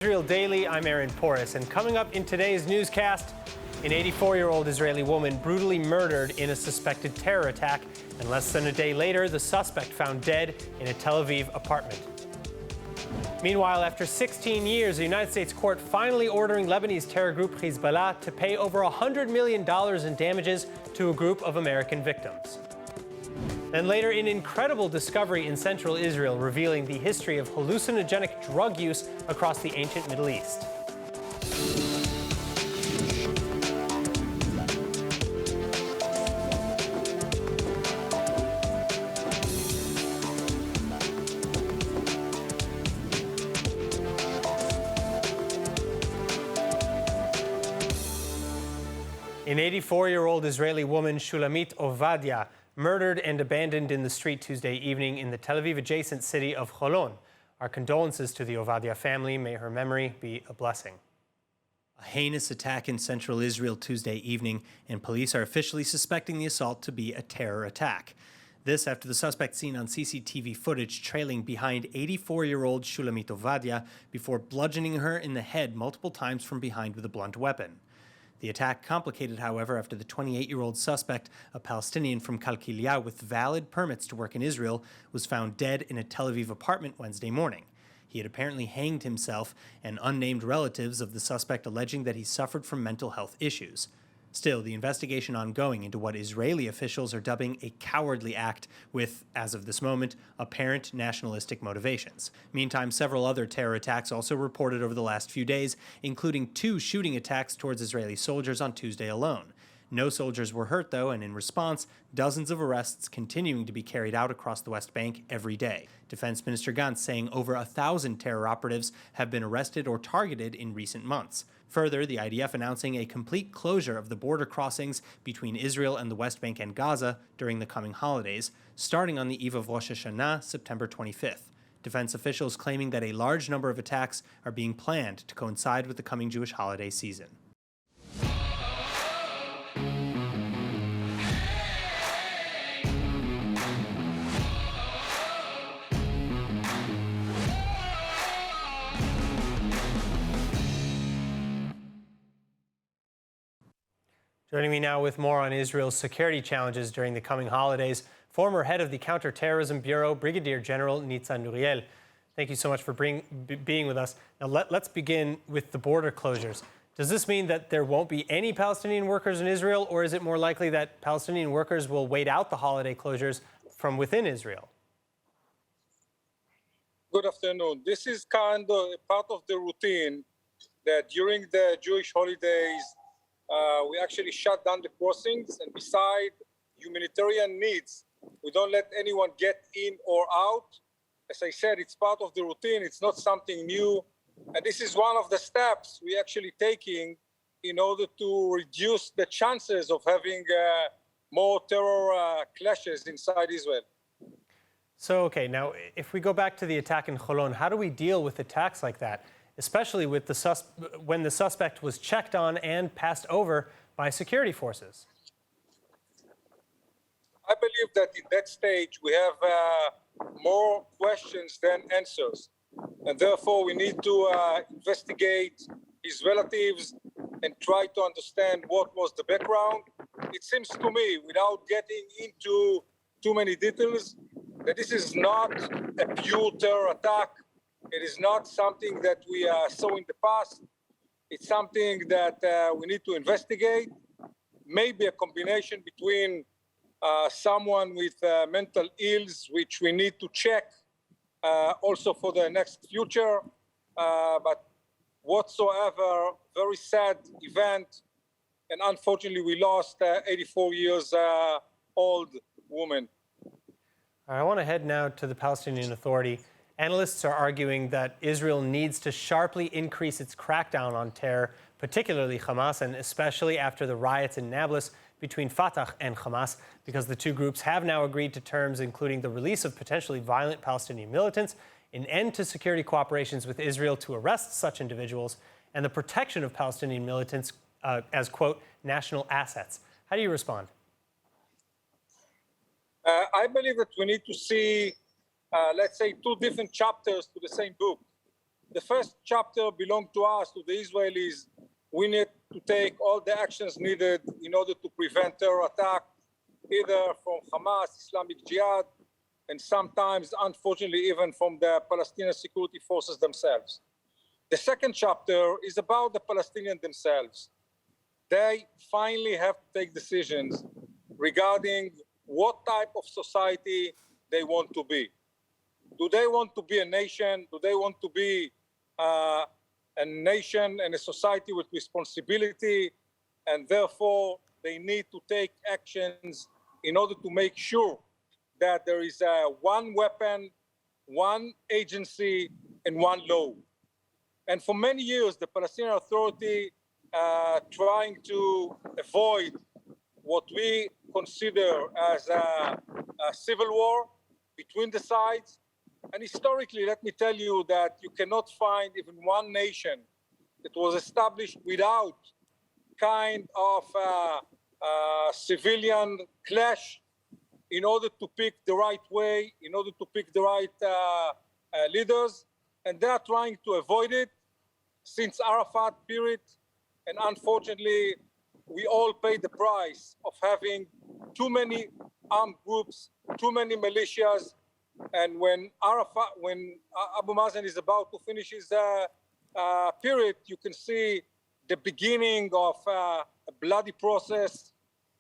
Israel Daily, I'm Aaron Porras, and coming up in today's newscast, an 84-year-old Israeli woman brutally murdered in a suspected terror attack, and less than a day later, the suspect found dead in a Tel Aviv apartment. Meanwhile, after 16 years, a United States court finally ordering Lebanese terror group Hezbollah to pay over $100 million in damages to a group of American victims. Then later, an incredible discovery in central Israel revealing the history of hallucinogenic drug use across the ancient Middle East. An 84-year-old Israeli woman, Shulamit Ovadia, murdered and abandoned in the street Tuesday evening in the Tel Aviv-adjacent city of Holon. Our condolences to the Ovadia family. May her memory be a blessing. A heinous attack in central Israel Tuesday evening, and police are officially suspecting the assault to be a terror attack. This after the suspect seen on CCTV footage trailing behind 84-year-old Shulamit Ovadia before bludgeoning her in the head multiple times from behind with a blunt weapon. The attack complicated, however, after the 28-year-old suspect, a Palestinian from Kalkilia with valid permits to work in Israel, was found dead in a Tel Aviv apartment Wednesday morning. He had apparently hanged himself, and unnamed relatives of the suspect alleging that he suffered from mental health issues. Still, the investigation ongoing into what Israeli officials are dubbing a cowardly act with, as of this moment, apparent nationalistic motivations. Meantime, several other terror attacks also reported over the last few days, including 2 shooting attacks towards Israeli soldiers on Tuesday alone. No soldiers were hurt, though, and in response, dozens of arrests continuing to be carried out across the West Bank every day. Defense Minister Gantz saying over 1,000 terror operatives have been arrested or targeted in recent months. Further, the IDF announcing a complete closure of the border crossings between Israel and the West Bank and Gaza during the coming holidays, starting on the eve of Rosh Hashanah, September 25th. Defense officials claiming that a large number of attacks are being planned to coincide with the coming Jewish holiday season. Joining me now with more on Israel's security challenges during the coming holidays, former head of the Counterterrorism Bureau, Brigadier General Nitzan Uriel. Thank you so much for being with us. Now let's begin with the border closures. Does this mean that there won't be any Palestinian workers in Israel, or is it more likely that Palestinian workers will wait out the holiday closures from within Israel? Good afternoon. This is kind of part of the routine that during the Jewish holidays, we actually shut down the crossings, and beside humanitarian needs, we don't let anyone get in or out. As I said, it's part of the routine. It's not something new. And this is one of the steps we actually taking in order to reduce the chances of having more terror clashes inside Israel. So, okay, now, if we go back to the attack in Holon, how do we deal with attacks like that? Especially with when the suspect was checked on and passed over by security forces? I believe that in that stage we have more questions than answers, and therefore we need to investigate his relatives and try to understand what was the background. It seems to me, without getting into too many details, that this is not a pure terror attack. It is not something that we saw in the past. It's something that we need to investigate. Maybe a combination between someone with mental ills, which we need to check also for the next future. But whatsoever, very sad event. And unfortunately, we lost 84 years old woman. I want to head now to the Palestinian Authority. Analysts are arguing that Israel needs to sharply increase its crackdown on terror, particularly Hamas, and especially after the riots in Nablus between Fatah and Hamas, because the two groups have now agreed to terms including the release of potentially violent Palestinian militants, an end to security cooperations with Israel to arrest such individuals, and the protection of Palestinian militants as, quote, national assets. How do you respond? I believe that we need to see let's say, 2 different chapters to the same book. The first chapter belonged to us, to the Israelis. We need to take all the actions needed in order to prevent terror attack, either from Hamas, Islamic Jihad, and sometimes, unfortunately, even from the Palestinian security forces themselves. The second chapter is about the Palestinians themselves. They finally have to take decisions regarding what type of society they want to be. Do they want to be a nation? Do they want to be a nation and a society with responsibility? And therefore, they need to take actions in order to make sure that there is one weapon, one agency, and one law. And for many years, the Palestinian Authority trying to avoid what we consider as a civil war between the sides. And historically, let me tell you that you cannot find even one nation that was established without kind of civilian clash in order to pick the right way, in order to pick the right leaders. And they are trying to avoid it since Arafat period. And unfortunately, we all pay the price of having too many armed groups, too many militias. And when Abu Mazen is about to finish his period, you can see the beginning of a bloody process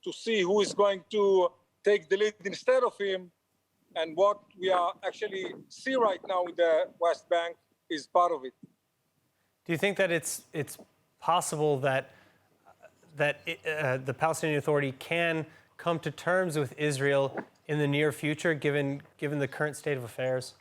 to see who is going to take the lead instead of him. And what we are actually see right now in the West Bank is part of it. Do you think that it's possible that the Palestinian Authority can come to terms with Israel in the near future, given the current state of affairs?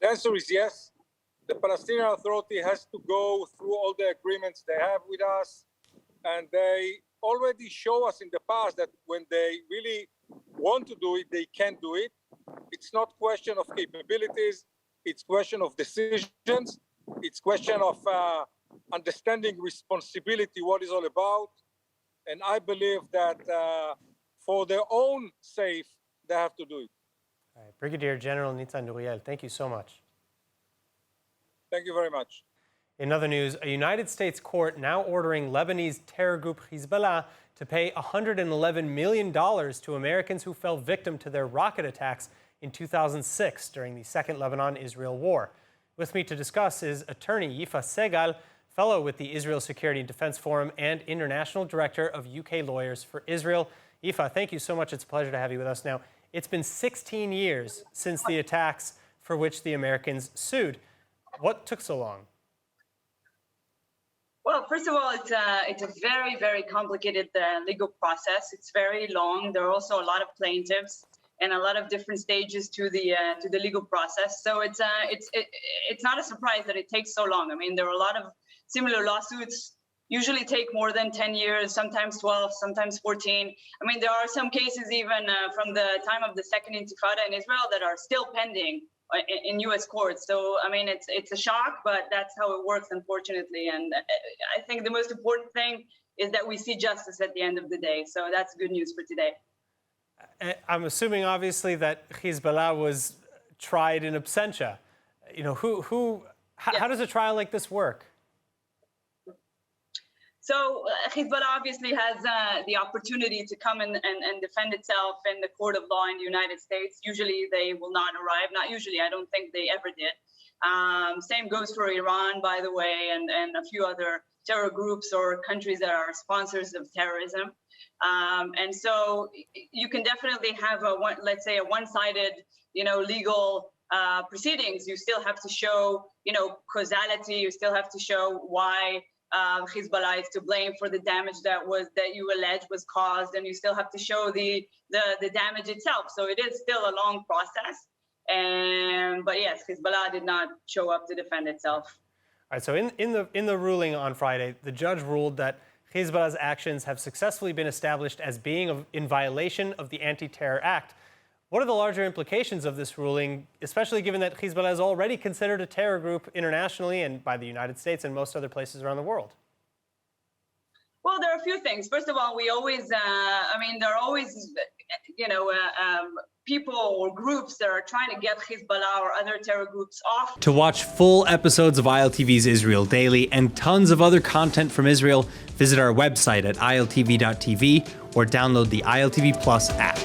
The answer is yes. The Palestinian Authority has to go through all the agreements they have with us, and they already show us in the past that when they really want to do it, they can do it. It's not question of capabilities, it's question of decisions, it's question of understanding responsibility, what it's all about. And I believe that for their own sake, they have to do it. All right. Brigadier General Nitzan Nuriel, thank you so much. Thank you very much. In other news, a United States court now ordering Lebanese terror group Hezbollah to pay $111 million to Americans who fell victim to their rocket attacks in 2006 during the Second Lebanon-Israel War. With me to discuss is attorney Yifa Segal, fellow with the Israel Security and Defense Forum and international director of UK Lawyers for Israel. Yifa, thank you so much. It's a pleasure to have you with us now. It's been 16 years since the attacks for which the Americans sued. What took so long? Well, first of all, it's a very, very complicated legal process. It's very long. There are also a lot of plaintiffs and a lot of different stages to the legal process. So it's not a surprise that it takes so long. I mean, there are a lot of similar lawsuits. Usually take more than 10 years, sometimes 12, sometimes 14. I mean, there are some cases even from the time of the Second Intifada in Israel that are still pending in U.S. courts. So, I mean, it's a shock, but that's how it works, unfortunately. And I think the most important thing is that we see justice at the end of the day. So that's good news for today. I'm assuming, obviously, that Hezbollah was tried in absentia. You know, how does a trial like this work? So Hezbollah obviously has the opportunity to come and defend itself in the court of law in the United States. Usually they will not arrive. Not usually, I don't think they ever did. Same goes for Iran, by the way, and a few other terror groups or countries that are sponsors of terrorism. And so you can definitely have let's say a one-sided, legal proceedings. You still have to show, causality. You still have to show why Hezbollah is to blame for the damage that you allege was caused, and you still have to show the damage itself. So it is still a long process. But yes, Hezbollah did not show up to defend itself. All right. So in the ruling on Friday, the judge ruled that Hezbollah's actions have successfully been established as being in violation of the Anti-Terror Act. What are the larger implications of this ruling, especially given that Hezbollah is already considered a terror group internationally and by the United States and most other places around the world? Well, there are a few things. First of all, we always, there are always, people or groups that are trying to get Hezbollah or other terror groups off. To watch full episodes of ILTV's Israel Daily and tons of other content from Israel, visit our website at iltv.tv or download the ILTV Plus app.